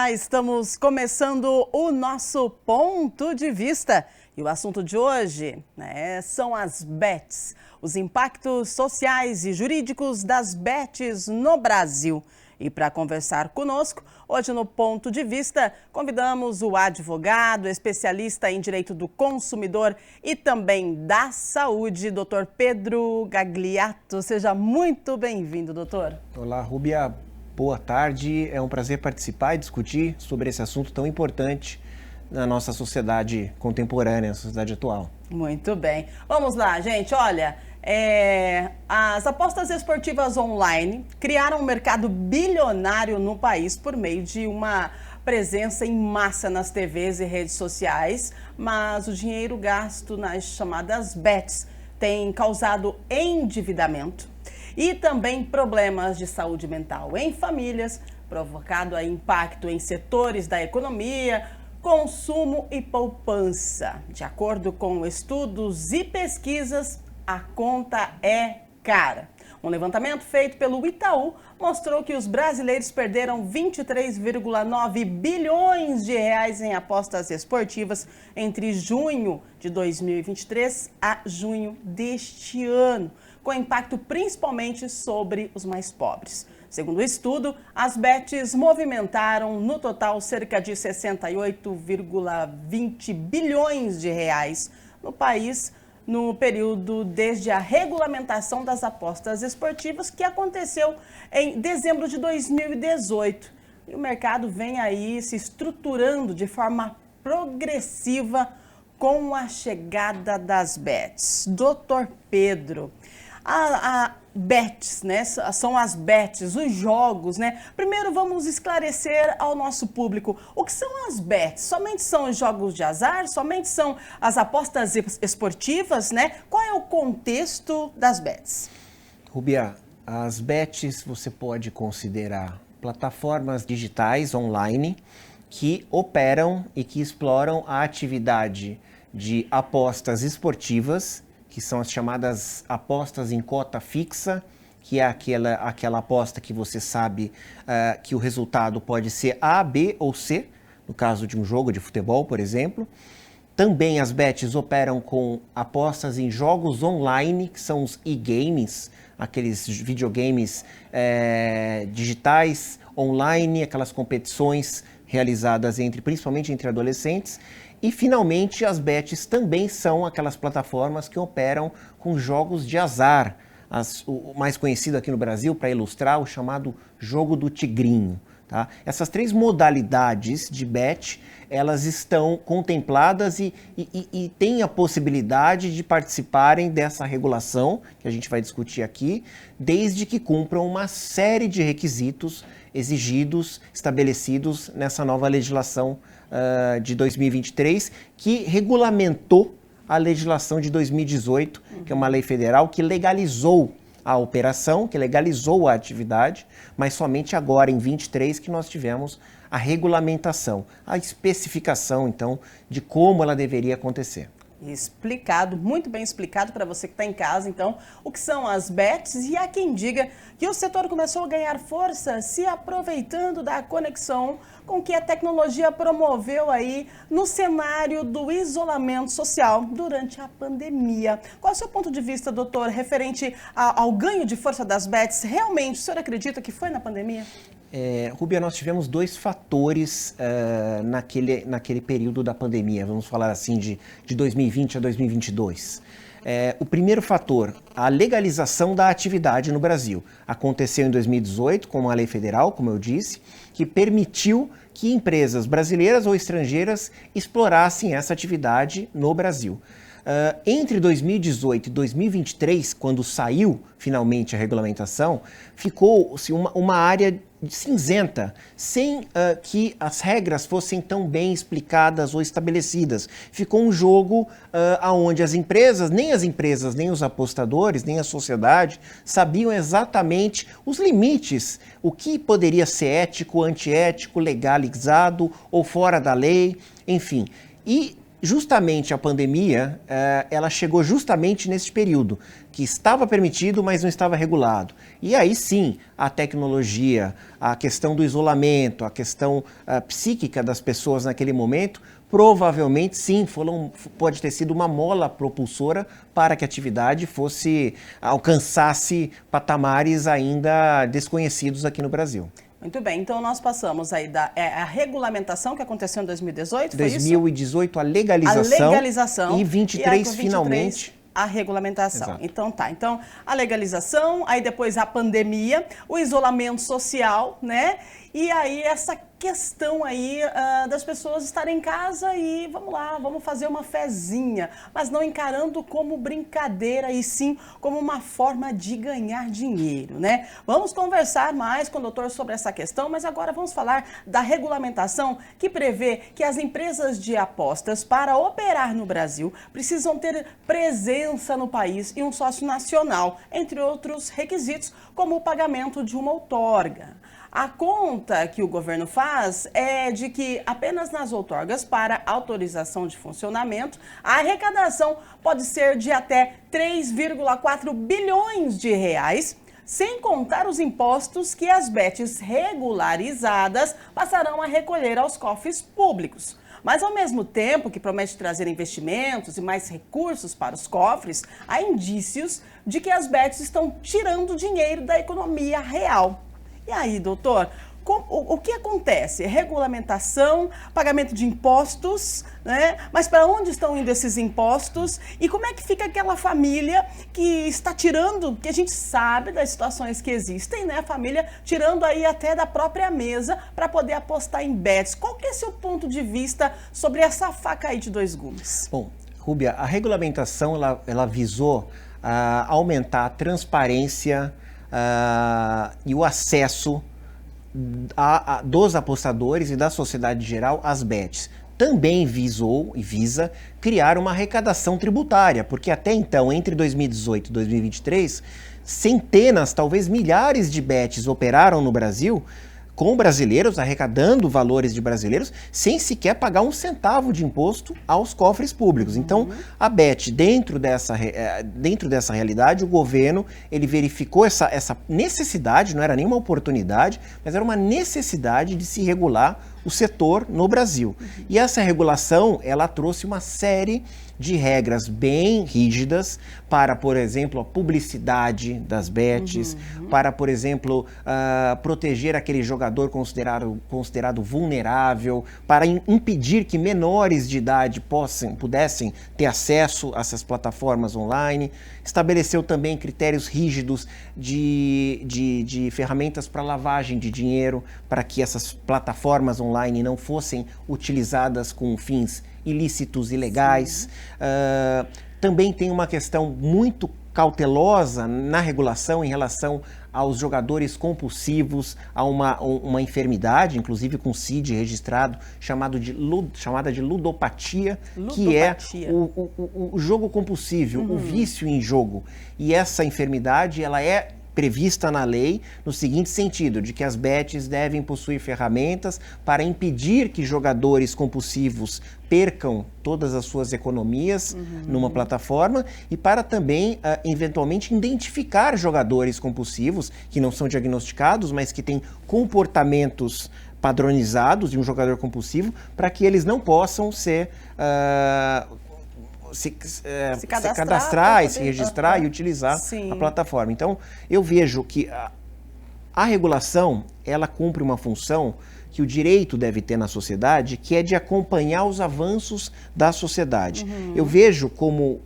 Olá, estamos começando o nosso Ponto de Vista. E o assunto de hoje são as bets, os impactos sociais e jurídicos das bets no Brasil. E para conversar conosco, hoje no Ponto de Vista, convidamos o advogado, especialista em direito do consumidor e também da saúde, Dr. Pedro Gagliato. Seja muito bem-vindo, doutor. Olá, Rúbia. Boa tarde. É um prazer participar e discutir sobre esse assunto tão importante na nossa sociedade contemporânea, na sociedade atual. Muito bem. Vamos lá, gente. Olha, as apostas esportivas online criaram um mercado bilionário no país por meio de uma presença em massa nas TVs e redes sociais, mas o dinheiro gasto nas chamadas bets tem causado endividamento e também problemas de saúde mental em famílias, provocado impacto em setores da economia, consumo e poupança. De acordo com estudos e pesquisas, a conta é cara. Um levantamento feito pelo Itaú mostrou que os brasileiros perderam 23,9 bilhões de reais em apostas esportivas entre junho de 2023 a junho deste ano, com impacto principalmente sobre os mais pobres. Segundo o estudo, as bets movimentaram no total cerca de 68,20 bilhões de reais no país no período desde a regulamentação das apostas esportivas, que aconteceu em dezembro de 2018. E o mercado vem aí se estruturando de forma progressiva com a chegada das bets. Doutor Pedro, bets, são as bets, os jogos, Primeiro vamos esclarecer ao nosso público o que são as bets. Somente são os jogos de azar? Somente são as apostas esportivas, Qual é o contexto das bets? Rubia, as bets você pode considerar plataformas digitais online que operam e que exploram a atividade de apostas esportivas, que são as chamadas apostas em cota fixa, que é aquela aposta que você sabe que o resultado pode ser A, B ou C, no caso de um jogo de futebol, por exemplo. Também as bets operam com apostas em jogos online, que são os e-games, aqueles videogames digitais, online, aquelas competições realizadas principalmente entre adolescentes. E, finalmente, as bets também são aquelas plataformas que operam com jogos de azar. O mais conhecido aqui no Brasil, para ilustrar, o chamado jogo do tigrinho. Tá? Essas três modalidades de bet, elas estão contempladas e têm a possibilidade de participarem dessa regulação, que a gente vai discutir aqui, desde que cumpram uma série de requisitos exigidos, estabelecidos nessa nova legislação de 2023, que regulamentou a legislação de 2018, que é uma lei federal que legalizou a operação, que legalizou a atividade, mas somente agora, em 23, que nós tivemos a regulamentação, a especificação, então, de como ela deveria acontecer. Explicado, muito bem explicado para você que está em casa, então, o que são as bets, e há quem diga que o setor começou a ganhar força se aproveitando da conexão com que a tecnologia promoveu aí no cenário do isolamento social durante a pandemia. Qual é o seu ponto de vista, doutor, referente ao ganho de força das bets? Realmente, o senhor acredita que foi na pandemia? Rubia, nós tivemos dois fatores naquele período da pandemia, vamos falar assim, de 2020 a 2022. O primeiro fator, a legalização da atividade no Brasil. Aconteceu em 2018 com uma lei federal, como eu disse, que permitiu que empresas brasileiras ou estrangeiras explorassem essa atividade no Brasil. Entre 2018 e 2023, quando saiu finalmente a regulamentação, ficou-se uma área cinzenta, sem que as regras fossem tão bem explicadas ou estabelecidas. Ficou um jogo onde as empresas, nem os apostadores, nem a sociedade sabiam exatamente os limites, o que poderia ser ético, antiético, legalizado ou fora da lei, enfim. E justamente a pandemia, ela chegou justamente nesse período, que estava permitido, mas não estava regulado. E aí sim, a tecnologia, a questão do isolamento, a questão psíquica das pessoas naquele momento, provavelmente sim, pode ter sido uma mola propulsora para que a atividade alcançasse patamares ainda desconhecidos aqui no Brasil. Muito bem, então nós passamos aí a regulamentação que aconteceu em 2018, foi 2018 isso? A legalização E 23 finalmente a regulamentação. Exato. Então tá, então a legalização, aí depois a pandemia, o isolamento social, né? E aí essa questão aí das pessoas estarem em casa e vamos lá, vamos fazer uma fezinha, mas não encarando como brincadeira e sim como uma forma de ganhar dinheiro, né? Vamos conversar mais com o doutor sobre essa questão, mas agora vamos falar da regulamentação que prevê que as empresas de apostas para operar no Brasil precisam ter presença no país e um sócio nacional, entre outros requisitos, como o pagamento de uma outorga. A conta que o governo faz é de que apenas nas outorgas para autorização de funcionamento, a arrecadação pode ser de até 3,4 bilhões de reais, sem contar os impostos que as bets regularizadas passarão a recolher aos cofres públicos. Mas, ao mesmo tempo que promete trazer investimentos e mais recursos para os cofres, há indícios de que as bets estão tirando dinheiro da economia real. E aí, doutor, o que acontece? Regulamentação, pagamento de impostos, né? Mas para onde estão indo esses impostos? E como é que fica aquela família que está tirando, que a gente sabe das situações que existem, né? A família tirando aí até da própria mesa para poder apostar em bets. Qual que é seu ponto de vista sobre essa faca aí de dois gumes? Bom, Rúbia, a regulamentação ela visou aumentar a transparência e o acesso dos apostadores e da sociedade geral às bets. Também visou e visa criar uma arrecadação tributária, porque até então, entre 2018 e 2023, centenas, talvez milhares de bets operaram no Brasil, com brasileiros, arrecadando valores de brasileiros, sem sequer pagar um centavo de imposto aos cofres públicos. Então, a Bet, dentro dessa realidade, o governo ele verificou essa necessidade, não era nenhuma oportunidade, mas era uma necessidade de se regular o setor no Brasil. E essa regulação, ela trouxe uma série de regras bem rígidas para, por exemplo, a publicidade das bets, para, por exemplo, proteger aquele jogador considerado vulnerável, para impedir que menores de idade pudessem ter acesso a essas plataformas online. Estabeleceu também critérios rígidos de ferramentas para lavagem de dinheiro, para que essas plataformas online não fossem utilizadas com fins ilícitos, ilegais. Também tem uma questão muito cautelosa na regulação em relação aos jogadores compulsivos, a uma enfermidade, inclusive com CID registrado, chamada de ludopatia, que é o jogo compulsivo, o vício em jogo. E essa enfermidade, ela é prevista na lei no seguinte sentido, de que as bets devem possuir ferramentas para impedir que jogadores compulsivos percam todas as suas economias numa plataforma e para também, eventualmente, identificar jogadores compulsivos que não são diagnosticados, mas que têm comportamentos padronizados de um jogador compulsivo, para que eles não possam se cadastrar e se registrar e utilizar a plataforma. Então, eu vejo que a regulação, ela cumpre uma função que o direito deve ter na sociedade, que é de acompanhar os avanços da sociedade. Eu vejo como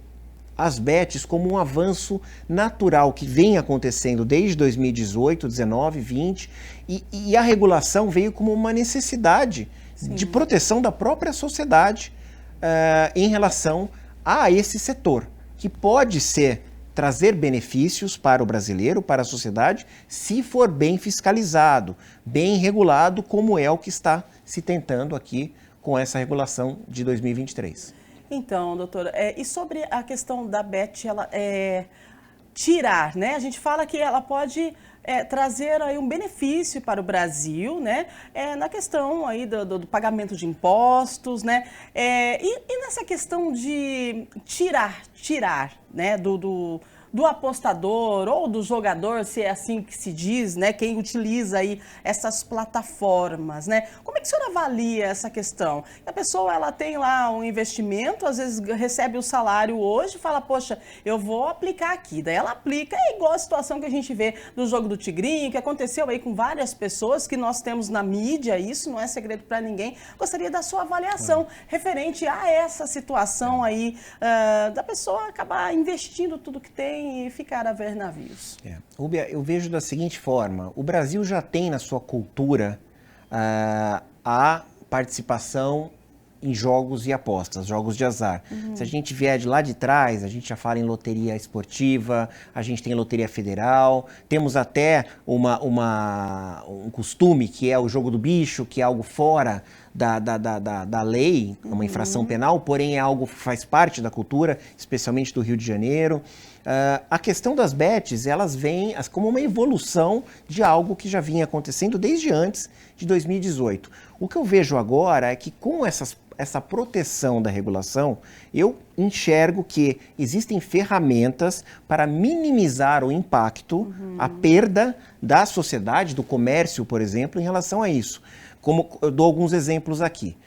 as bets como um avanço natural que vem acontecendo desde 2018, 19, 20, e a regulação veio como uma necessidade de proteção da própria sociedade em relação a esse setor, que pode trazer benefícios para o brasileiro, para a sociedade, se for bem fiscalizado, bem regulado, como é o que está se tentando aqui com essa regulação de 2023. Então, doutora, e sobre a questão da Bet, ela tirar, né? A gente fala que ela pode trazer aí um benefício para o Brasil, né? Na questão aí do pagamento de impostos, né? E nessa questão de tirar, né? Do apostador ou do jogador, se é assim que se diz, né? Quem utiliza aí essas plataformas, né? Como é que o senhor avalia essa questão? A pessoa, ela tem lá um investimento, às vezes recebe o salário hoje, fala, poxa, eu vou aplicar aqui. Daí ela aplica, é igual a situação que a gente vê do jogo do Tigrinho, que aconteceu aí com várias pessoas que nós temos na mídia, isso não é segredo para ninguém. Gostaria da sua avaliação referente a essa situação aí, da pessoa acabar investindo tudo que tem e ficar a ver navios. Rúbia, eu vejo da seguinte forma, o Brasil já tem na sua cultura a participação em jogos e apostas, jogos de azar. Se a gente vier de lá de trás, a gente já fala em loteria esportiva, a gente tem loteria federal, temos até um costume que é o jogo do bicho, que é algo fora da lei, uma infração penal, porém é algo que faz parte da cultura, especialmente do Rio de Janeiro. A questão das bets, elas vêm como uma evolução de algo que já vinha acontecendo desde antes de 2018. O que eu vejo agora é que com essa proteção da regulação, eu enxergo que existem ferramentas para minimizar o impacto, a perda da sociedade, do comércio, por exemplo, em relação a isso. Como eu dou alguns exemplos aqui.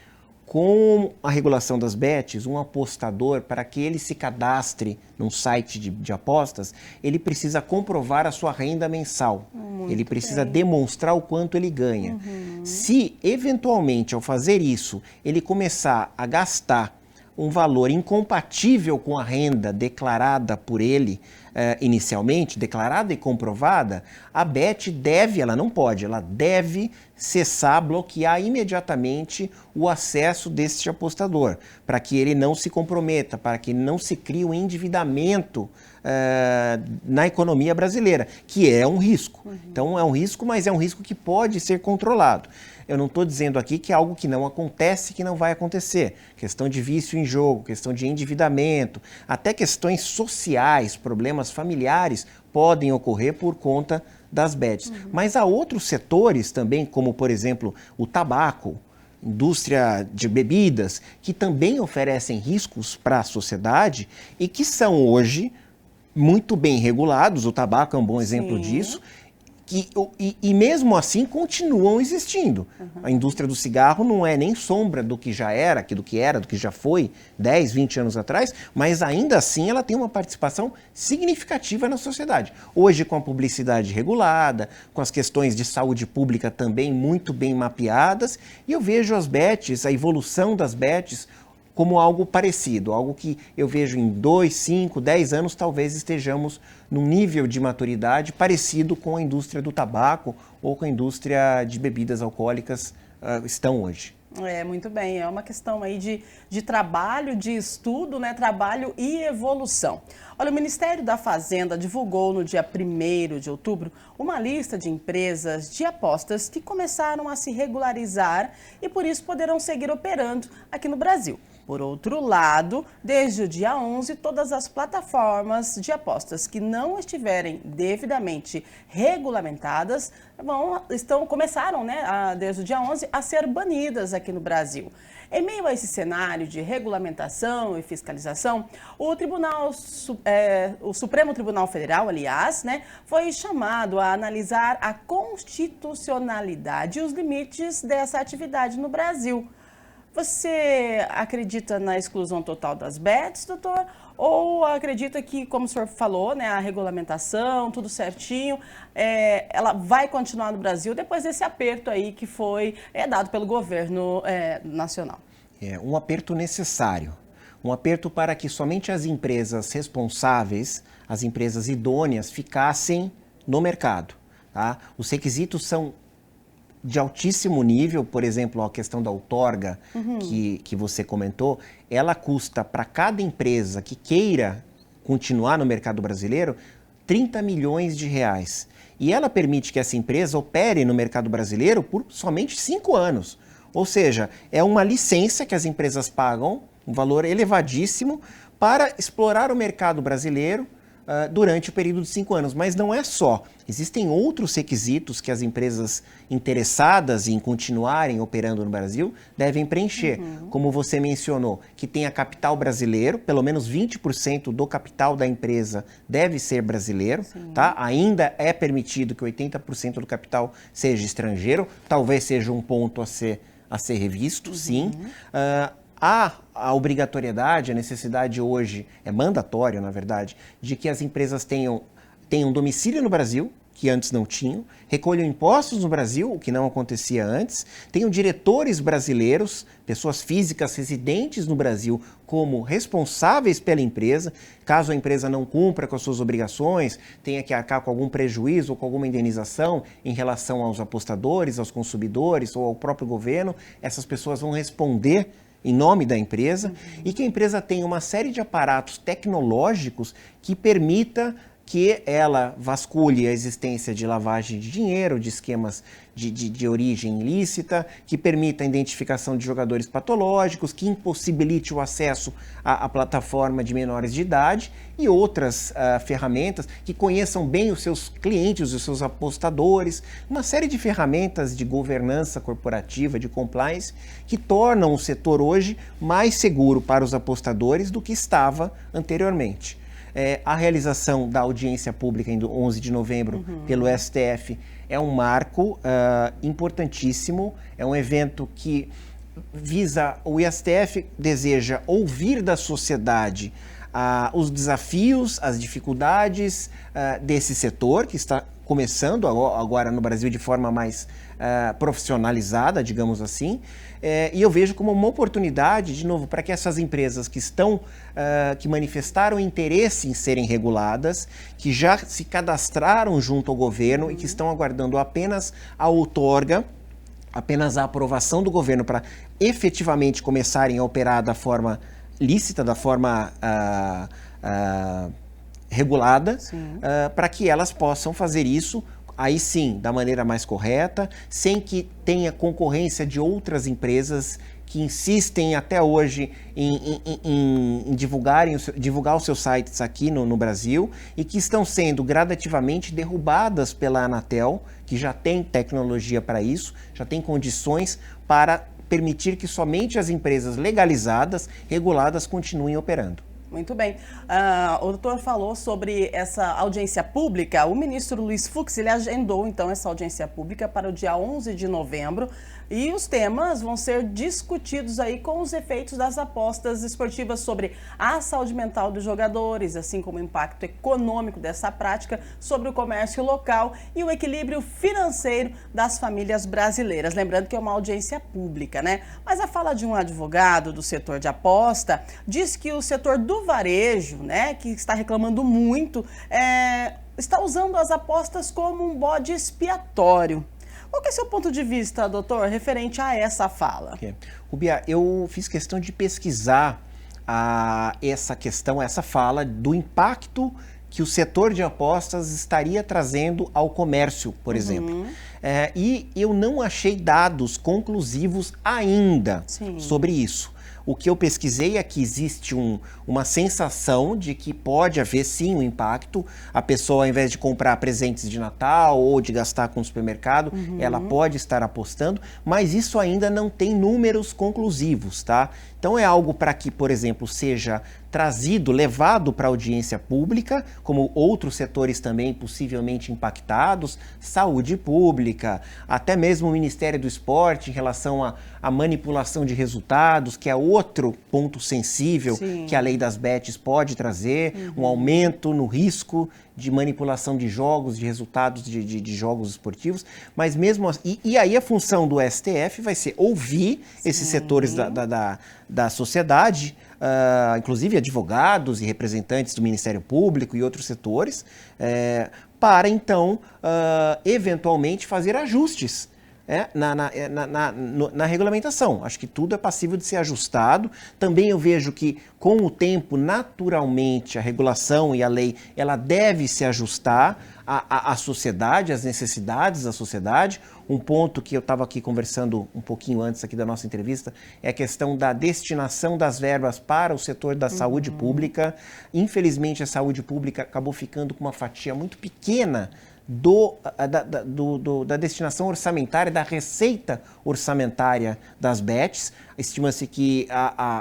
Com a regulação das bets, um apostador, para que ele se cadastre num site de apostas, ele precisa comprovar a sua renda mensal. Ele precisa demonstrar o quanto ele ganha. Se, eventualmente, ao fazer isso, ele começar a gastar um valor incompatível com a renda declarada por ele inicialmente, declarada e comprovada, a Bet ela não pode, ela deve cessar, bloquear imediatamente o acesso deste apostador, para que ele não se comprometa, para que não se crie um endividamento na economia brasileira, que é um risco. Então é um risco, mas é um risco que pode ser controlado. Eu não estou dizendo aqui que é algo que não acontece, que não vai acontecer. Questão de vício em jogo, questão de endividamento, até questões sociais, problemas familiares podem ocorrer por conta das bets. Mas há outros setores também, como por exemplo o tabaco, indústria de bebidas, que também oferecem riscos para a sociedade e que são hoje muito bem regulados. O tabaco é um bom exemplo disso. E mesmo assim continuam existindo. A indústria do cigarro não é nem sombra do que já era, do que já foi 10, 20 anos atrás, mas ainda assim ela tem uma participação significativa na sociedade. Hoje com a publicidade regulada, com as questões de saúde pública também muito bem mapeadas, e eu vejo as bets, a evolução das bets, como algo parecido, algo que eu vejo em 2, 5, 10 anos talvez estejamos num nível de maturidade parecido com a indústria do tabaco ou com a indústria de bebidas alcoólicas estão hoje. Muito bem, é uma questão aí de trabalho, de estudo, né? Trabalho e evolução. Olha, o Ministério da Fazenda divulgou no dia 1º de outubro uma lista de empresas de apostas que começaram a se regularizar e por isso poderão seguir operando aqui no Brasil. Por outro lado, desde o dia 11, todas as plataformas de apostas que não estiverem devidamente regulamentadas começaram, né, desde o dia 11, a ser banidas aqui no Brasil. Em meio a esse cenário de regulamentação e fiscalização, o Supremo Tribunal Federal, aliás, né, foi chamado a analisar a constitucionalidade e os limites dessa atividade no Brasil. Você acredita na exclusão total das bets, doutor? Ou acredita que, como o senhor falou, né, a regulamentação, tudo certinho, ela vai continuar no Brasil depois desse aperto aí que foi dado pelo governo nacional? É um aperto necessário. Um aperto para que somente as empresas responsáveis, as empresas idôneas, ficassem no mercado. Tá? Os requisitos são de altíssimo nível, por exemplo, a questão da outorga que você comentou, ela custa para cada empresa que queira continuar no mercado brasileiro 30 milhões de reais. E ela permite que essa empresa opere no mercado brasileiro por somente 5 anos. Ou seja, é uma licença que as empresas pagam, um valor elevadíssimo, para explorar o mercado brasileiro, durante o período de 5 anos. Mas não é só. Existem outros requisitos que as empresas interessadas em continuarem operando no Brasil devem preencher. Como você mencionou, que tenha capital brasileiro, pelo menos 20% do capital da empresa deve ser brasileiro, tá? Ainda é permitido que 80% do capital seja estrangeiro, talvez seja um ponto a ser revisto, sim. Há a obrigatoriedade, a necessidade hoje, é mandatório, na verdade, de que as empresas tenham domicílio no Brasil, que antes não tinham, recolham impostos no Brasil, o que não acontecia antes, tenham diretores brasileiros, pessoas físicas residentes no Brasil como responsáveis pela empresa, caso a empresa não cumpra com as suas obrigações, tenha que arcar com algum prejuízo ou com alguma indenização em relação aos apostadores, aos consumidores ou ao próprio governo, essas pessoas vão responder em nome da empresa, e que a empresa tenha uma série de aparatos tecnológicos que permita que ela vasculhe a existência de lavagem de dinheiro, de esquemas de origem ilícita, que permita a identificação de jogadores patológicos, que impossibilite o acesso à plataforma de menores de idade e outras ferramentas que conheçam bem os seus clientes, os seus apostadores, uma série de ferramentas de governança corporativa, de compliance, que tornam o setor hoje mais seguro para os apostadores do que estava anteriormente. A realização da audiência pública em 11 de novembro pelo STF é um marco importantíssimo, é um evento que visa, o STF deseja ouvir da sociedade os desafios, as dificuldades desse setor que está começando agora no Brasil de forma mais profissionalizada, digamos assim, e eu vejo como uma oportunidade, de novo, para que essas empresas que manifestaram interesse em serem reguladas, que já se cadastraram junto ao governo e que estão aguardando apenas a outorga, apenas a aprovação do governo para efetivamente começarem a operar da forma lícita, da forma regulada, para que elas possam fazer isso, aí sim, da maneira mais correta, sem que tenha concorrência de outras empresas que insistem até hoje em divulgar os seus sites aqui no Brasil e que estão sendo gradativamente derrubadas pela Anatel, que já tem tecnologia para isso, já tem condições para permitir que somente as empresas legalizadas, reguladas, continuem operando. Muito bem. O doutor falou sobre essa audiência pública. O ministro Luiz Fux, ele agendou, então, essa audiência pública para o dia 11 de novembro. E os temas vão ser discutidos aí com os efeitos das apostas esportivas sobre a saúde mental dos jogadores, assim como o impacto econômico dessa prática sobre o comércio local e o equilíbrio financeiro das famílias brasileiras. Lembrando que é uma audiência pública, né? Mas a fala de um advogado do setor de aposta diz que o setor do varejo, né, que está reclamando muito, está usando as apostas como um bode expiatório. Qual que é o seu ponto de vista, doutor, referente a essa fala? Rubia, eu fiz questão de pesquisar essa fala do impacto que o setor de apostas estaria trazendo ao comércio, por exemplo. E eu não achei dados conclusivos ainda sobre isso. O que eu pesquisei é que existe uma sensação de que pode haver sim um impacto. A pessoa, ao invés de comprar presentes de Natal ou de gastar com o supermercado, ela pode estar apostando, mas isso ainda não tem números conclusivos, tá? Então é algo para que, por exemplo, seja trazido, levado para a audiência pública, como outros setores também possivelmente impactados, saúde pública, até mesmo o Ministério do Esporte em relação à manipulação de resultados, que é outro ponto sensível que a lei das bets pode trazer, um aumento no risco de manipulação de jogos, de resultados de jogos esportivos, mas mesmo assim, e aí a função do STF vai ser ouvir esses setores da sociedade, inclusive advogados e representantes do Ministério Público e outros setores, para então, eventualmente, fazer ajustes na regulamentação. Acho que tudo é passível de ser ajustado. Também eu vejo que, com o tempo, naturalmente, a regulação e a lei, ela deve se ajustar à sociedade, às necessidades da sociedade. Um ponto que eu estava aqui conversando um pouquinho antes aqui da nossa entrevista é a questão da destinação das verbas para o setor da saúde pública. Infelizmente, a saúde pública acabou ficando com uma fatia muito pequena da destinação orçamentária, da receita orçamentária das BETs. Estima-se que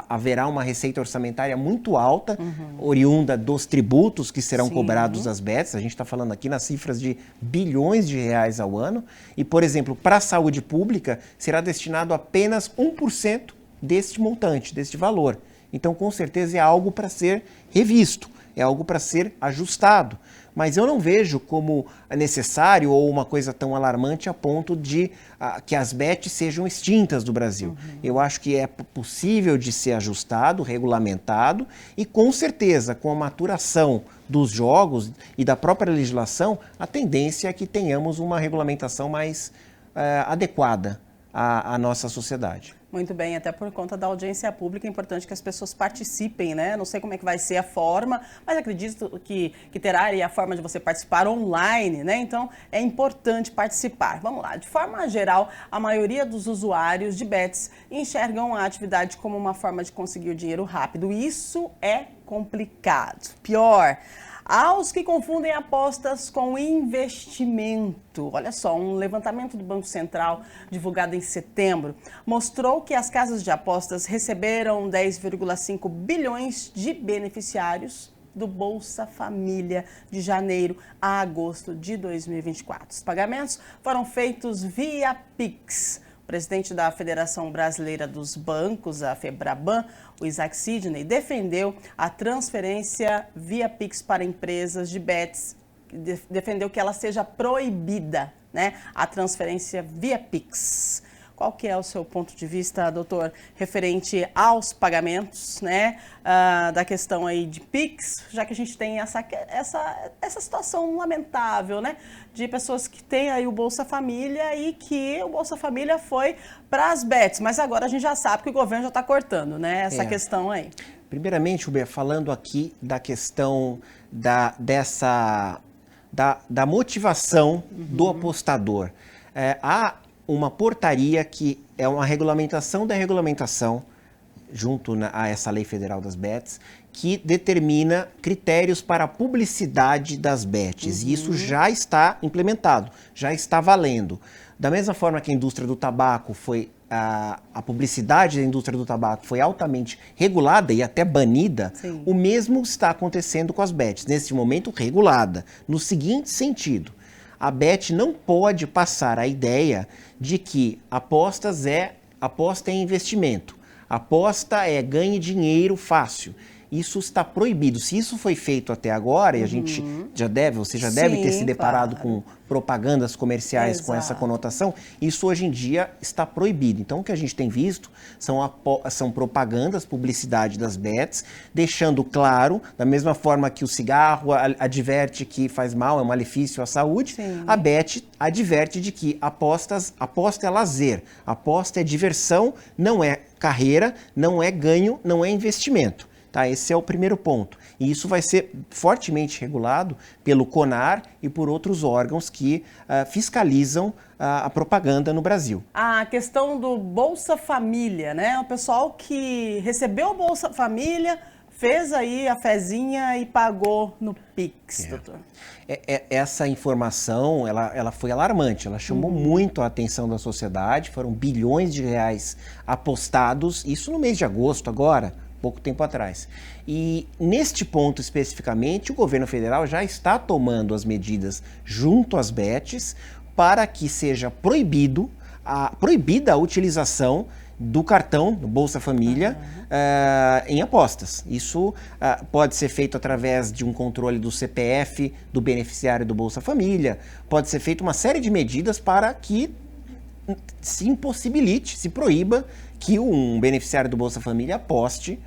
haverá uma receita orçamentária muito alta, oriunda dos tributos que serão cobrados das BETs. A gente está falando aqui nas cifras de bilhões de reais ao ano. E, por exemplo, para a saúde pública, será destinado apenas 1% deste montante, deste valor. Então, com certeza, é algo para ser revisto, é algo para ser ajustado. Mas eu não vejo como necessário ou uma coisa tão alarmante a ponto de que as BETs sejam extintas do Brasil. Eu acho que é possível de ser ajustado, regulamentado e, com certeza, com a maturação dos jogos e da própria legislação, a tendência é que tenhamos uma regulamentação mais adequada à nossa sociedade. Muito bem, até por conta da audiência pública, é importante que as pessoas participem, né? Não sei como é que vai ser a forma, mas acredito que terá aí a forma de você participar online, né? Então, é importante participar. Vamos lá, de forma geral, a maioria dos usuários de BETs enxergam a atividade como uma forma de conseguir o dinheiro rápido. Isso é complicado. Pior, aos que confundem apostas com investimento. Olha só, um levantamento do Banco Central, divulgado em setembro, mostrou que as casas de apostas receberam 10,5 bilhões de beneficiários do Bolsa Família de janeiro a agosto de 2024. Os pagamentos foram feitos via Pix. O presidente da Federação Brasileira dos Bancos, a FEBRABAN, o Isaac Sidney, defendeu a transferência via Pix para empresas de BETs, defendeu que ela seja proibida, né? A transferência via Pix. Qual que é o seu ponto de vista, doutor, referente aos pagamentos, né, da questão aí de Pix, já que a gente tem essa situação lamentável, né, de pessoas que têm aí o Bolsa Família e que o Bolsa Família foi para as BETs, mas agora a gente já sabe que o governo já está cortando, né, essa questão aí. Primeiramente, Uber, falando aqui da questão da motivação do apostador, há uma portaria que é uma regulamentação da regulamentação, junto a essa lei federal das BETs, que determina critérios para a publicidade das BETs. E isso já está implementado, já está valendo. Da mesma forma que a indústria do tabaco foi, a publicidade da indústria do tabaco foi altamente regulada e até banida, o mesmo está acontecendo com as BETs, nesse momento regulada, no seguinte sentido: a BET não pode passar a ideia de que aposta é investimento, aposta é ganhe dinheiro fácil. Isso está proibido. Se isso foi feito até agora, e a gente você já deve ter se deparado com propagandas comerciais com essa conotação, isso hoje em dia está proibido. Então, o que a gente tem visto são propagandas, publicidade das BETs, deixando claro, da mesma forma que o cigarro adverte que faz mal, é um malefício à saúde, a BET adverte de que aposta é lazer, aposta é diversão, não é carreira, não é ganho, não é investimento. Tá, esse é o primeiro ponto. E isso vai ser fortemente regulado pelo CONAR e por outros órgãos que fiscalizam a propaganda no Brasil. A questão do Bolsa Família, né? O pessoal que recebeu o Bolsa Família fez aí a fezinha e pagou no Pix, doutor. Essa informação, ela foi alarmante, ela chamou muito a atenção da sociedade, foram bilhões de reais apostados, isso no mês de agosto agora, pouco tempo atrás. E neste ponto especificamente, o governo federal já está tomando as medidas junto às BETs para que seja proibida a utilização do cartão do Bolsa Família em apostas. Isso pode ser feito através de um controle do CPF do beneficiário do Bolsa Família, pode ser feita uma série de medidas para que se impossibilite, se proíba que um beneficiário do Bolsa Família aposte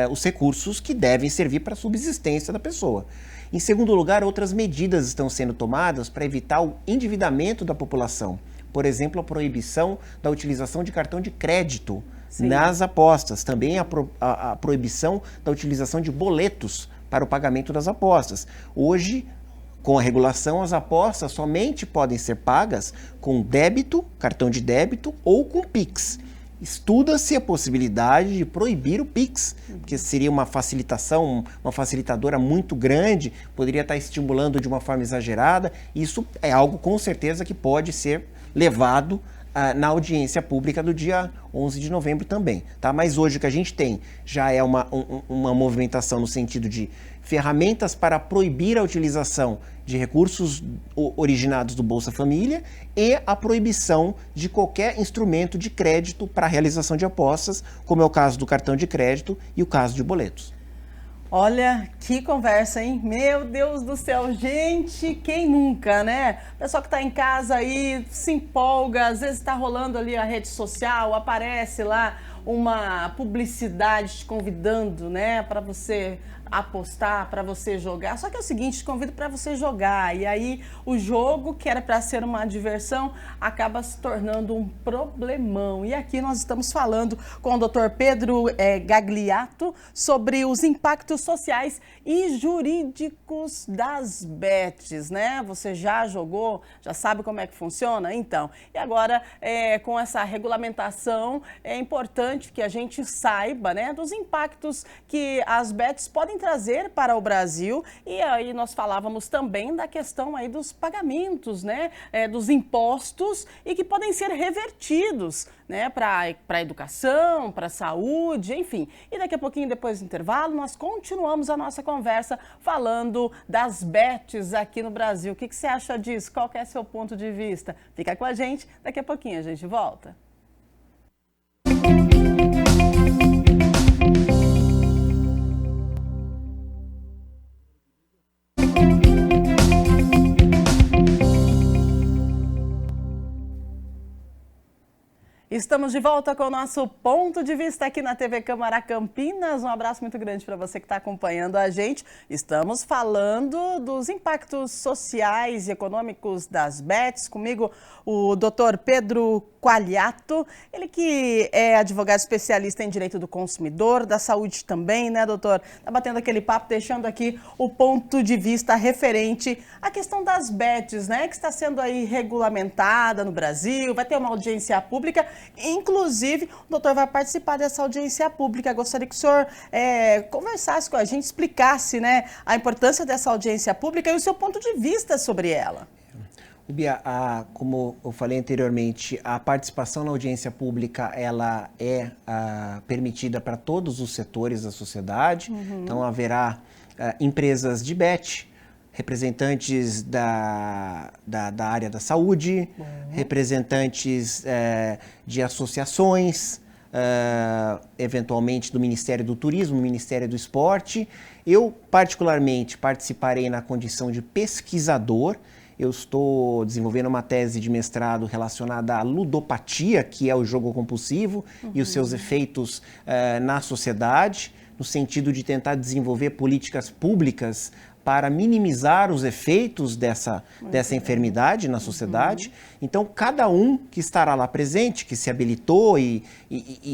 os recursos que devem servir para a subsistência da pessoa. Em segundo lugar, outras medidas estão sendo tomadas para evitar o endividamento da população. por exemplo, a proibição da utilização de cartão de crédito Sim. nas apostas, também a proibição da utilização de boletos para o pagamento das apostas. Hoje, com a regulação, as apostas somente podem ser pagas com débito, cartão de débito ou com Pix. Estuda-se a possibilidade de proibir o Pix, porque seria uma facilitação, uma facilitadora muito grande, poderia estar estimulando de uma forma exagerada. Isso é algo com certeza que pode ser levado na audiência pública do dia 11 de novembro também, tá? Mas hoje o que a gente tem já é uma movimentação no sentido de ferramentas para proibir a utilização de recursos originados do Bolsa Família e a proibição de qualquer instrumento de crédito para a realização de apostas, como é o caso do cartão de crédito e o caso de boletos. Olha, que conversa, hein? Meu Deus do céu, gente, quem nunca, né? O pessoal que está em casa aí se empolga, às vezes está rolando ali a rede social, aparece lá uma publicidade te convidando, né, para você apostar, para você jogar. Só que é o seguinte, te convido para você jogar e aí o jogo, que era para ser uma diversão, acaba se tornando um problemão. E aqui nós estamos falando com o Dr. Pedro Gagliato sobre os impactos sociais e jurídicos das bets, né? Você já jogou? Já sabe como é que funciona? Então, e agora com essa regulamentação é importante que a gente saiba, né, dos impactos que as bets podem trazer para o Brasil. E aí nós falávamos também da questão aí dos pagamentos, né, dos impostos e que podem ser revertidos, né, para a educação, para a saúde, enfim. E daqui a pouquinho, depois do intervalo, nós continuamos a nossa conversa falando das bets aqui no Brasil. O que você acha disso? Qual que é seu ponto de vista? Fica com a gente, daqui a pouquinho a gente volta. Estamos de volta com o nosso ponto de vista aqui na TV Câmara Campinas. Um abraço muito grande para você que está acompanhando a gente. Estamos falando dos impactos sociais e econômicos das bets. Comigo o Dr. Pedro Gagliato, ele que é advogado especialista em direito do consumidor, da saúde também, né, doutor? Tá batendo aquele papo, deixando aqui o ponto de vista referente à questão das bets, né, que está sendo aí regulamentada no Brasil, vai ter uma audiência pública, inclusive o doutor vai participar dessa audiência pública. Gostaria que o senhor conversasse com a gente, explicasse, né, a importância dessa audiência pública e o seu ponto de vista sobre ela. Bia, como eu falei anteriormente, a participação na audiência pública ela é permitida para todos os setores da sociedade. Então haverá empresas de bet, representantes da área da saúde, representantes de associações, eventualmente do Ministério do Turismo, Ministério do Esporte. Eu, particularmente, participarei na condição de pesquisador. Eu estou desenvolvendo uma tese de mestrado relacionada à ludopatia, que é o jogo compulsivo, e os seus efeitos na sociedade, no sentido de tentar desenvolver políticas públicas para minimizar os efeitos dessa enfermidade na sociedade. Então, cada um que estará lá presente, que se habilitou e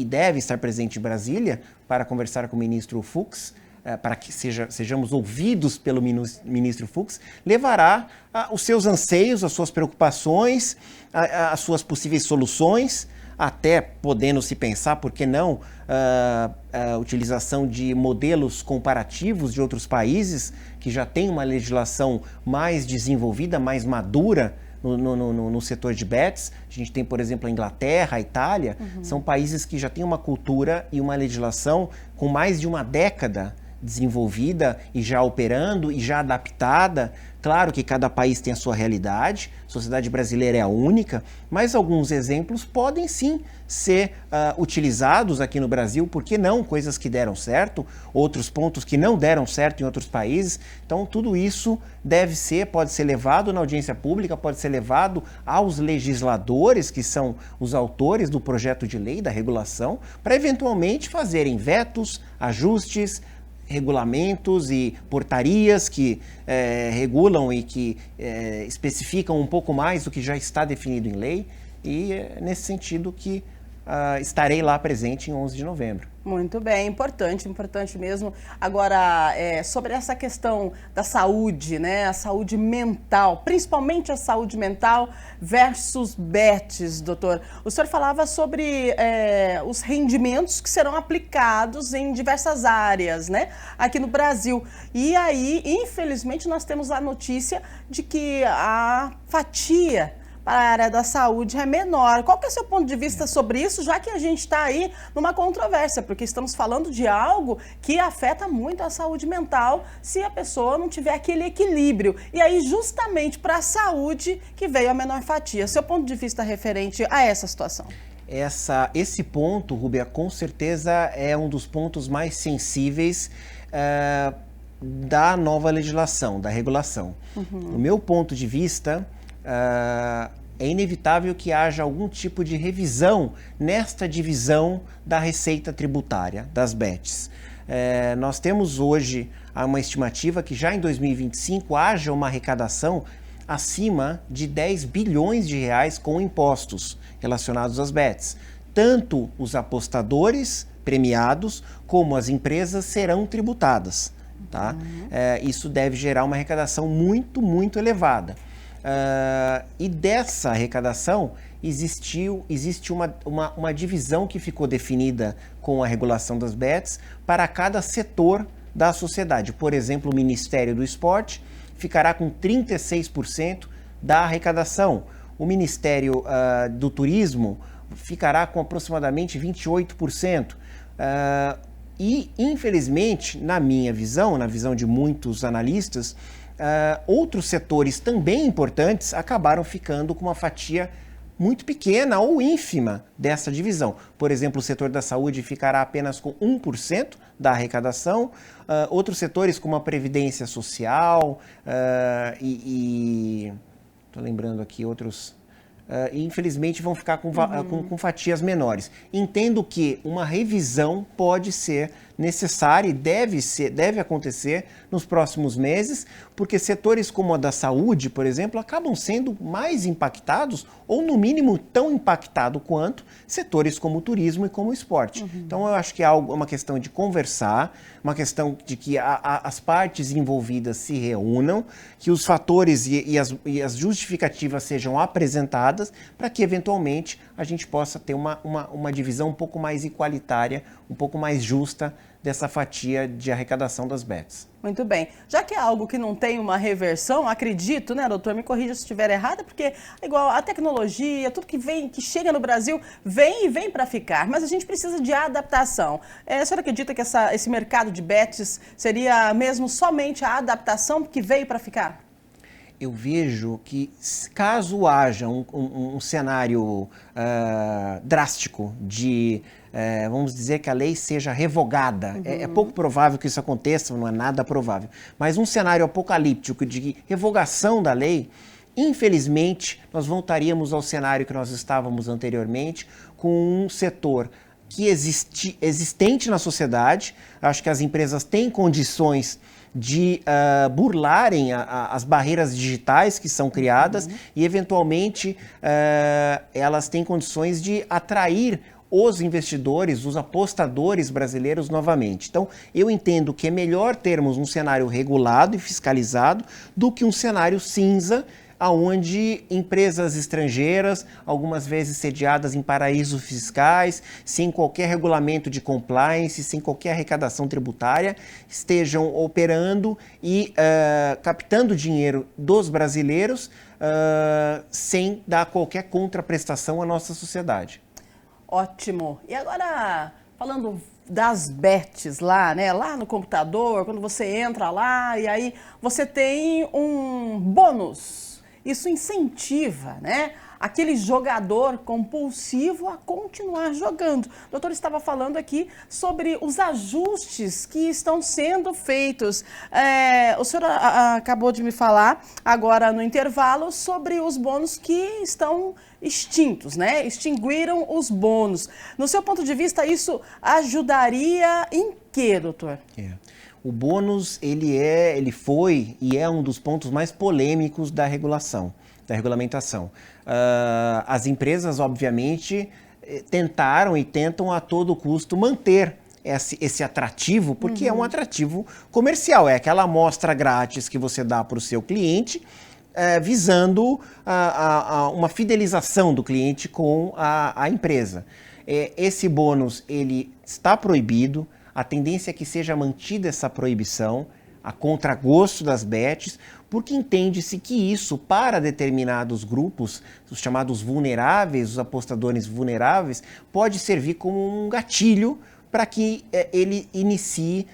deve estar presente em Brasília para conversar com o ministro Fux, para que sejamos ouvidos pelo ministro Fux, levará os seus anseios, as suas preocupações, as suas possíveis soluções, até podendo se pensar, por que não, a utilização de modelos comparativos de outros países que já têm uma legislação mais desenvolvida, mais madura no setor de bets. A gente tem, por exemplo, a Inglaterra, a Itália, são países que já têm uma cultura e uma legislação com mais de uma década desenvolvida e já operando e já adaptada. Claro que cada país tem a sua realidade, a sociedade brasileira é a única, mas alguns exemplos podem sim ser utilizados aqui no Brasil, por que não? Coisas que deram certo, outros pontos que não deram certo em outros países. Então tudo isso pode ser levado na audiência pública, pode ser levado aos legisladores, que são os autores do projeto de lei, da regulação, para eventualmente fazerem vetos, ajustes, regulamentos e portarias que regulam e que especificam um pouco mais do que já está definido em lei. e é nesse sentido que estarei lá presente em 11 de novembro. Muito bem, importante mesmo. Agora, sobre essa questão da saúde, né? A saúde mental, principalmente a saúde mental versus bets, doutor. O senhor falava sobre os rendimentos que serão aplicados em diversas áreas, né? Aqui no Brasil. E aí, infelizmente, nós temos a notícia de que a fatia para a área da saúde é menor. Qual que é o seu ponto de vista sobre isso, já que a gente está aí numa controvérsia, porque estamos falando de algo que afeta muito a saúde mental se a pessoa não tiver aquele equilíbrio. E aí, justamente para a saúde que veio a menor fatia. Seu ponto de vista referente a essa situação? Esse ponto, Rúbia, com certeza é um dos pontos mais sensíveis da nova legislação, da regulação. Do meu ponto de vista, é inevitável que haja algum tipo de revisão nesta divisão da receita tributária, das bets. Nós temos hoje uma estimativa que já em 2025 haja uma arrecadação acima de 10 bilhões de reais com impostos relacionados às bets. Tanto os apostadores premiados como as empresas serão tributadas. Tá? Isso deve gerar uma arrecadação muito, muito elevada. E dessa arrecadação existe uma divisão que ficou definida com a regulação das bets para cada setor da sociedade. Por exemplo, o Ministério do Esporte ficará com 36% da arrecadação. O Ministério do Turismo ficará com aproximadamente 28%. E, infelizmente, na minha visão, na visão de muitos analistas, outros setores também importantes acabaram ficando com uma fatia muito pequena ou ínfima dessa divisão. Por exemplo, o setor da saúde ficará apenas com 1% da arrecadação, outros setores como a previdência social estou lembrando aqui outros, infelizmente vão ficar com fatias menores. Entendo que uma revisão pode ser necessária e deve acontecer nos próximos meses, porque setores como a da saúde, por exemplo, acabam sendo mais impactados, ou no mínimo tão impactados quanto setores como o turismo e como o esporte. Então eu acho que é uma questão de conversar, uma questão de que as partes envolvidas se reúnam, que os fatores e as justificativas sejam apresentadas para que eventualmente a gente possa ter uma divisão um pouco mais igualitária, um pouco mais justa dessa fatia de arrecadação das bets. Muito bem. Já que é algo que não tem uma reversão, acredito, né, doutor, me corrija se estiver errada, porque igual a tecnologia, tudo que chega no Brasil, vem para ficar, mas a gente precisa de adaptação. A senhora acredita que esse mercado de bets seria mesmo somente a adaptação que veio para ficar? Eu vejo que, caso haja um cenário drástico de, vamos dizer, que a lei seja revogada, é pouco provável que isso aconteça, não é nada provável, mas um cenário apocalíptico de revogação da lei, infelizmente, nós voltaríamos ao cenário que nós estávamos anteriormente, com um setor que existente na sociedade. Acho que as empresas têm condições de burlarem as barreiras digitais que são criadas e, eventualmente, elas têm condições de atrair os investidores, os apostadores brasileiros novamente. Então, eu entendo que é melhor termos um cenário regulado e fiscalizado do que um cenário cinza, onde empresas estrangeiras, algumas vezes sediadas em paraísos fiscais, sem qualquer regulamento de compliance, sem qualquer arrecadação tributária, estejam operando e captando dinheiro dos brasileiros sem dar qualquer contraprestação à nossa sociedade. Ótimo. E agora, falando das bets lá, né? Lá no computador, quando você entra lá e aí você tem um bônus. Isso incentiva, né, aquele jogador compulsivo a continuar jogando. O doutor estava falando aqui sobre os ajustes que estão sendo feitos. O senhor acabou de me falar agora no intervalo sobre os bônus que estão extintos, né? Extinguiram os bônus. No seu ponto de vista, isso ajudaria em quê, doutor? O bônus, ele foi e é um dos pontos mais polêmicos da regulação. da regulamentação. As empresas, obviamente, tentaram e tentam a todo custo manter esse atrativo, porque é um atrativo comercial, é aquela amostra grátis que você dá para o seu cliente, visando uma fidelização do cliente com a empresa. Esse bônus, ele está proibido, a tendência é que seja mantida essa proibição, a contragosto das bets, porque entende-se que isso, para determinados grupos, os chamados vulneráveis, os apostadores vulneráveis, pode servir como um gatilho para que ele inicie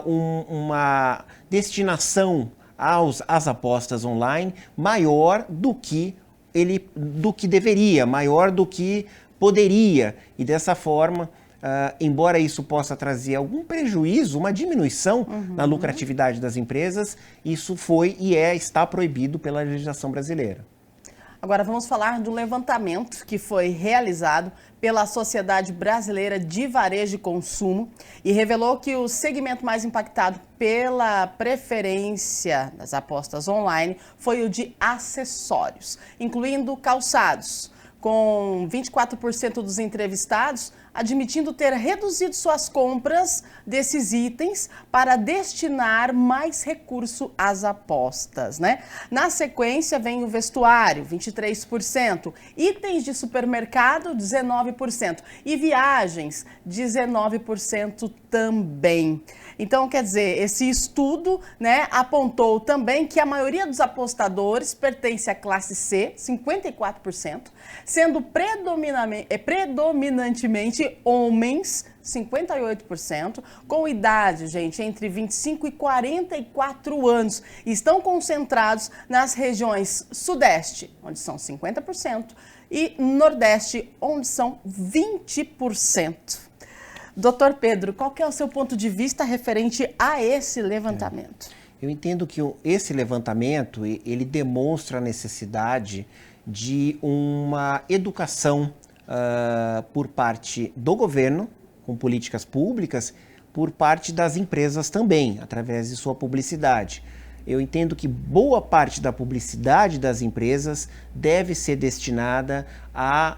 uma destinação às apostas online maior do que deveria, maior do que poderia. E dessa forma, embora isso possa trazer algum prejuízo, uma diminuição na lucratividade das empresas, isso foi e está proibido pela legislação brasileira. Agora vamos falar do levantamento que foi realizado pela Sociedade Brasileira de Varejo e Consumo e revelou que o segmento mais impactado pela preferência das apostas online foi o de acessórios, incluindo calçados, com 24% dos entrevistados admitindo ter reduzido suas compras desses itens para destinar mais recurso às apostas, né? Na sequência vem o vestuário, 23%, itens de supermercado, 19% e viagens, 19% também. Então, quer dizer, esse estudo, né, apontou também que a maioria dos apostadores pertence à classe C, 54%, sendo predominantemente homens, 58%, com idade, gente, entre 25 e 44 anos. Estão concentrados nas regiões Sudeste, onde são 50%, e Nordeste, onde são 20%. Doutor Pedro, qual que é o seu ponto de vista referente a esse levantamento? Eu entendo que esse levantamento, ele demonstra a necessidade de uma educação por parte do governo, com políticas públicas, por parte das empresas também, através de sua publicidade. Eu entendo que boa parte da publicidade das empresas deve ser destinada a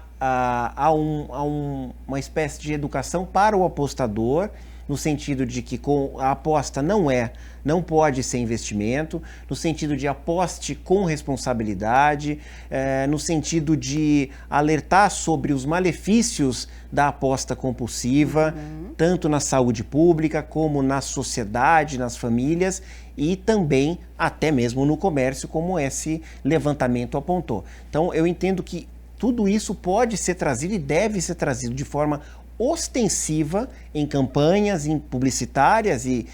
uma espécie de educação para o apostador, no sentido de que a aposta não pode ser investimento, no sentido de aposte com responsabilidade, no sentido de alertar sobre os malefícios da aposta compulsiva, tanto na saúde pública como na sociedade, nas famílias e também até mesmo no comércio, como esse levantamento apontou. Então eu entendo que tudo isso pode ser trazido e deve ser trazido de forma ostensiva em campanhas publicitárias e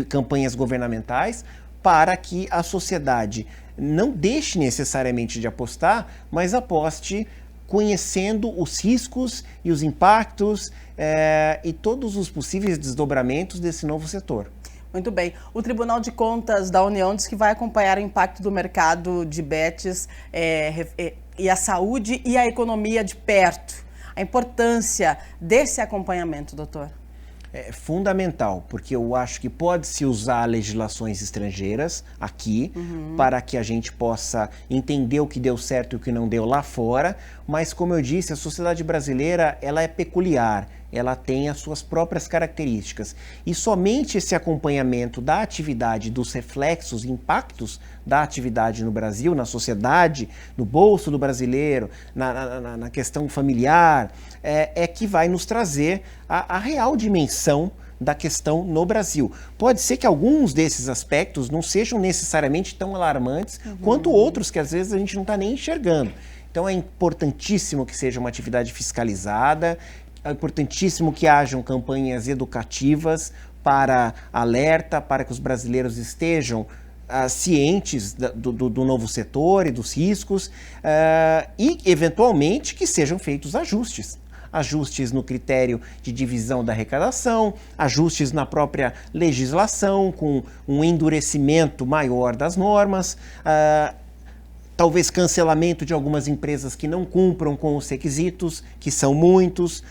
campanhas governamentais, para que a sociedade não deixe necessariamente de apostar, mas aposte conhecendo os riscos e os impactos e todos os possíveis desdobramentos desse novo setor. Muito bem. O Tribunal de Contas da União diz que vai acompanhar o impacto do mercado de bets e a saúde e a economia de perto. A importância desse acompanhamento, doutor? É fundamental, porque eu acho que pode-se usar legislações estrangeiras aqui para que a gente possa entender o que deu certo e o que não deu lá fora, mas como eu disse, a sociedade brasileira ela é peculiar, ela tem as suas próprias características e somente esse acompanhamento da atividade, dos reflexos, impactos da atividade no Brasil, na sociedade, no bolso do brasileiro, na questão familiar, é que vai nos trazer a real dimensão da questão no Brasil. Pode ser que alguns desses aspectos não sejam necessariamente tão alarmantes quanto outros que às vezes a gente não está nem enxergando. Então é importantíssimo que seja uma atividade fiscalizada, é importantíssimo que hajam campanhas educativas para alerta, para que os brasileiros estejam cientes do novo setor e dos riscos e, eventualmente, que sejam feitos ajustes. Ajustes no critério de divisão da arrecadação, ajustes na própria legislação, com um endurecimento maior das normas, talvez cancelamento de algumas empresas que não cumpram com os requisitos, que são muitos,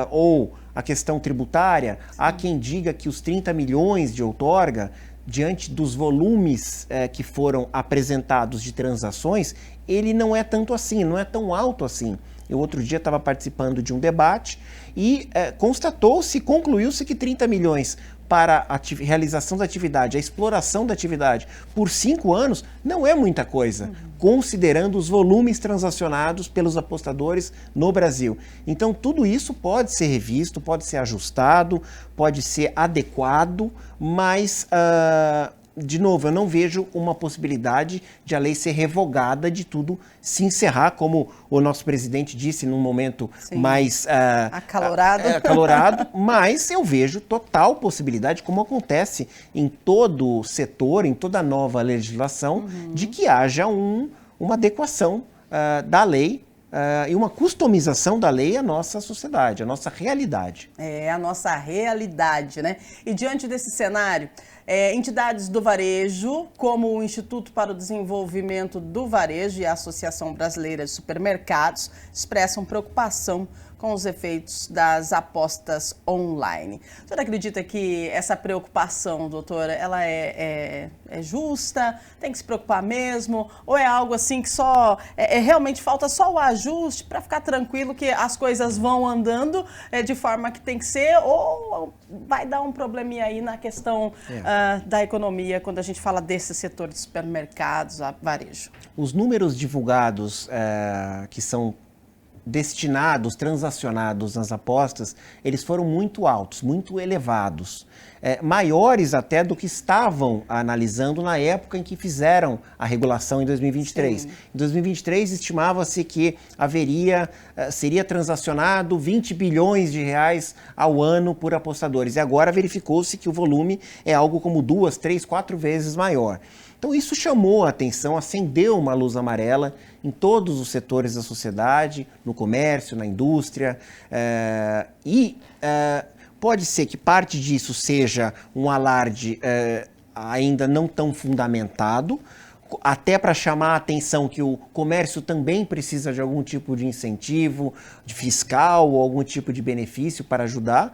ou a questão tributária. Há quem diga que os 30 milhões de outorga diante dos volumes que foram apresentados de transações, ele não é tanto assim, não é tão alto assim. Eu outro dia estava participando de um debate e constatou-se, concluiu-se que 30 milhões para a realização da atividade, a exploração da atividade por 5 anos não é muita coisa, considerando os volumes transacionados pelos apostadores no Brasil. Então tudo isso pode ser revisto, pode ser ajustado, pode ser adequado, mas de novo, eu não vejo uma possibilidade de a lei ser revogada, de tudo se encerrar, como o nosso presidente disse num momento mais acalorado, mas eu vejo total possibilidade, como acontece em todo setor, em toda nova legislação, de que haja uma adequação da lei e uma customização da lei à nossa sociedade, à nossa realidade. É, a nossa realidade, né? E diante desse cenário, entidades do varejo, como o Instituto para o Desenvolvimento do Varejo e a Associação Brasileira de Supermercados, expressam preocupação com os efeitos das apostas online. O senhor acredita que essa preocupação, doutora, ela é justa? Tem que se preocupar mesmo? Ou é algo assim que só realmente falta só o ajuste para ficar tranquilo que as coisas vão andando de forma que tem que ser? Ou vai dar um probleminha aí na questão da economia quando a gente fala desse setor de supermercados, varejo? Os números divulgados que são destinados, transacionados nas apostas, eles foram muito altos, muito elevados, maiores até do que estavam analisando na época em que fizeram a regulação em 2023. Sim. Em 2023 estimava-se que seria transacionado 20 bilhões de reais ao ano por apostadores, e agora verificou-se que o volume é algo como 2, 3, 4 vezes maior. Então isso chamou a atenção, acendeu uma luz amarela em todos os setores da sociedade, no comércio, na indústria, pode ser que parte disso seja um alarde ainda não tão fundamentado, até para chamar a atenção que o comércio também precisa de algum tipo de incentivo, de fiscal ou algum tipo de benefício para ajudar,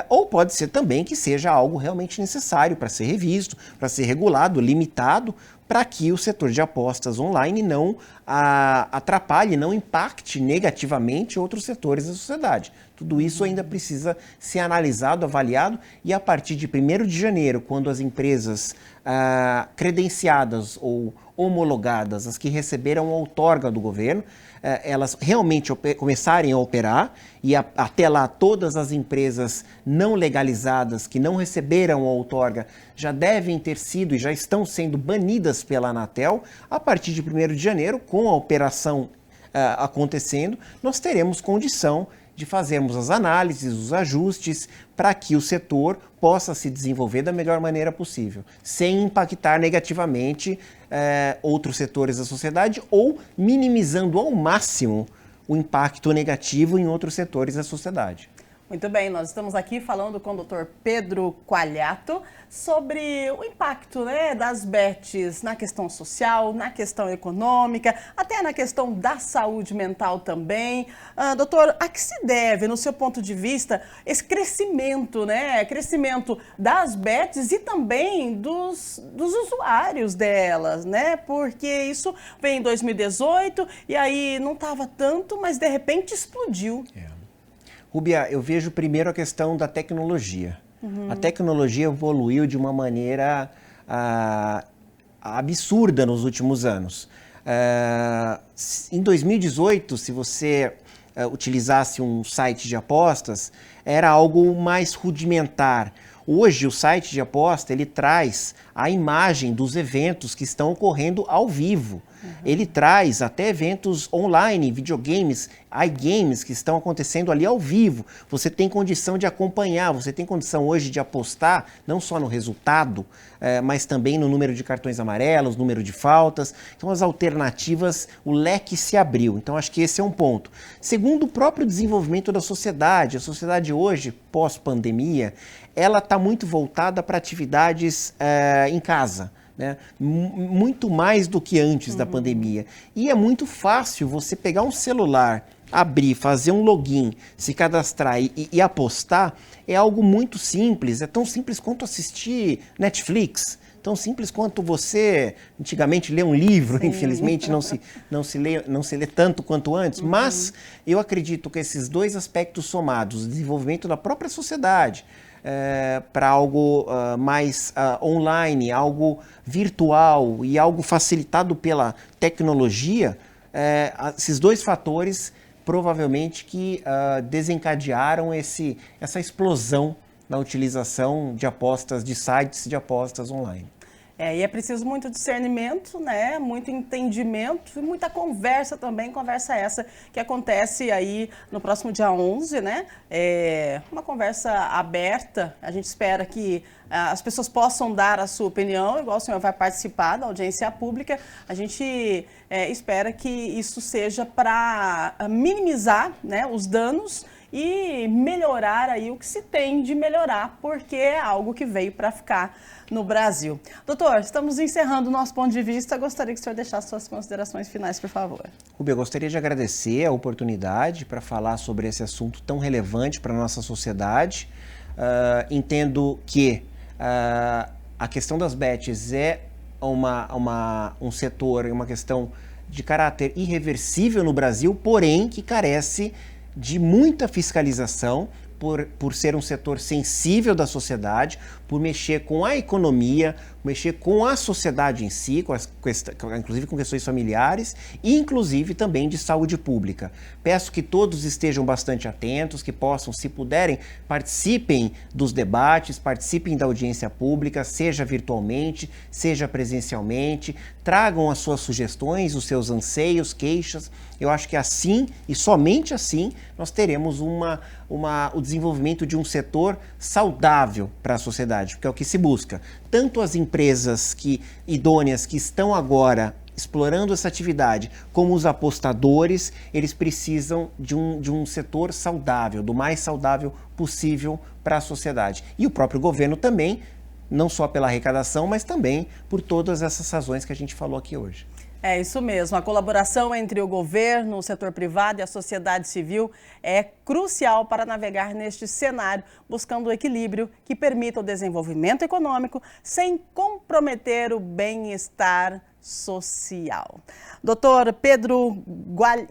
ou pode ser também que seja algo realmente necessário para ser revisto, para ser regulado, limitado, para que o setor de apostas online não atrapalhe, não impacte negativamente outros setores da sociedade. Tudo isso ainda precisa ser analisado, avaliado, e a partir de 1º de janeiro, quando as empresas credenciadas ou homologadas, as que receberam a outorga do governo, elas realmente começarem a operar, e até lá todas as empresas não legalizadas que não receberam a outorga já devem ter sido e já estão sendo banidas pela Anatel. A partir de 1º de janeiro, com a operação acontecendo, nós teremos condição de fazermos as análises, os ajustes, para que o setor possa se desenvolver da melhor maneira possível, sem impactar negativamente outros setores da sociedade ou minimizando ao máximo o impacto negativo em outros setores da sociedade. Muito bem, nós estamos aqui falando com o Dr. Pedro Qualiato sobre o impacto, né, das bets na questão social, na questão econômica, até na questão da saúde mental também. Doutor, a que se deve, no seu ponto de vista, esse crescimento, né, crescimento das bets e também dos usuários delas, né, porque isso vem em 2018 e aí não estava tanto, mas de repente explodiu. Rúbia, eu vejo primeiro a questão da tecnologia. A tecnologia evoluiu de uma maneira absurda nos últimos anos. Em 2018, se você utilizasse um site de apostas, era algo mais rudimentar. Hoje, o site de aposta, ele traz a imagem dos eventos que estão ocorrendo ao vivo. Ele traz até eventos online, videogames, iGames que estão acontecendo ali ao vivo. Você tem condição de acompanhar, você tem condição hoje de apostar, não só no resultado, mas também no número de cartões amarelos, número de faltas. Então as alternativas, o leque se abriu. Então acho que esse é um ponto. Segundo, o próprio desenvolvimento da sociedade. A sociedade hoje, pós-pandemia, ela está muito voltada para atividades em casa. Né? Muito mais do que antes da pandemia. E é muito fácil você pegar um celular, abrir, fazer um login, se cadastrar e apostar. É algo muito simples, é tão simples quanto assistir Netflix, tão simples quanto você, antigamente, ler um livro. Sim. Infelizmente não se lê tanto quanto antes, mas eu acredito que esses dois aspectos somados, o desenvolvimento da própria sociedade, para algo mais online, algo virtual e algo facilitado pela tecnologia, esses dois fatores provavelmente que desencadearam essa explosão na utilização de apostas, de sites de apostas online. E é preciso muito discernimento, né? Muito entendimento e muita conversa também, conversa essa que acontece aí no próximo dia 11, né? Uma conversa aberta, a gente espera que as pessoas possam dar a sua opinião, igual o senhor vai participar da audiência pública, a gente espera que isso seja para minimizar, né, os danos e melhorar aí o que se tem de melhorar, porque é algo que veio para ficar no Brasil. Doutor, estamos encerrando o nosso ponto de vista. Gostaria que o senhor deixasse suas considerações finais, por favor. Rubia, eu gostaria de agradecer a oportunidade para falar sobre esse assunto tão relevante para a nossa sociedade. Entendo que a questão das bets é um setor, uma questão de caráter irreversível no Brasil, porém que carece de muita fiscalização, por ser um setor sensível da sociedade, por mexer com a economia, mexer com a sociedade em si, inclusive com questões familiares e inclusive também de saúde pública. Peço que todos estejam bastante atentos, que possam, se puderem, participem dos debates, participem da audiência pública, seja virtualmente, seja presencialmente, tragam as suas sugestões, os seus anseios, queixas. Eu acho que assim, e somente assim, nós teremos o desenvolvimento de um setor saudável para a sociedade, porque é o que se busca. Tanto as empresas idôneas que estão agora explorando essa atividade, como os apostadores, eles precisam de um setor saudável, do mais saudável possível para a sociedade. E o próprio governo também, não só pela arrecadação, mas também por todas essas razões que a gente falou aqui hoje. É isso mesmo, a colaboração entre o governo, o setor privado e a sociedade civil é crucial para navegar neste cenário, buscando o equilíbrio que permita o desenvolvimento econômico sem comprometer o bem-estar social. Doutor Pedro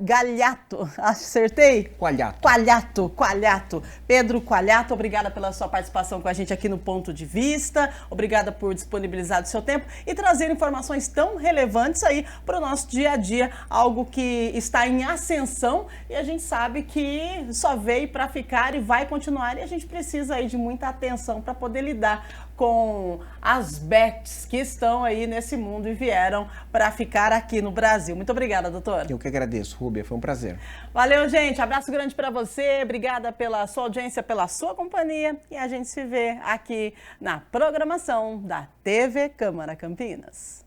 Galhato, acertei? Coalhato. Pedro Coalhato, obrigada pela sua participação com a gente aqui no Ponto de Vista, obrigada por disponibilizar o seu tempo e trazer informações tão relevantes aí para o nosso dia a dia, algo que está em ascensão e a gente sabe que só veio para ficar e vai continuar e a gente precisa aí de muita atenção para poder lidar com as bets que estão aí nesse mundo e vieram para ficar aqui no Brasil. Muito obrigada, doutor. Eu que agradeço, Rúbia, foi um prazer. Valeu, gente. Abraço grande para você. Obrigada pela sua audiência, pela sua companhia. E a gente se vê aqui na programação da TV Câmara Campinas.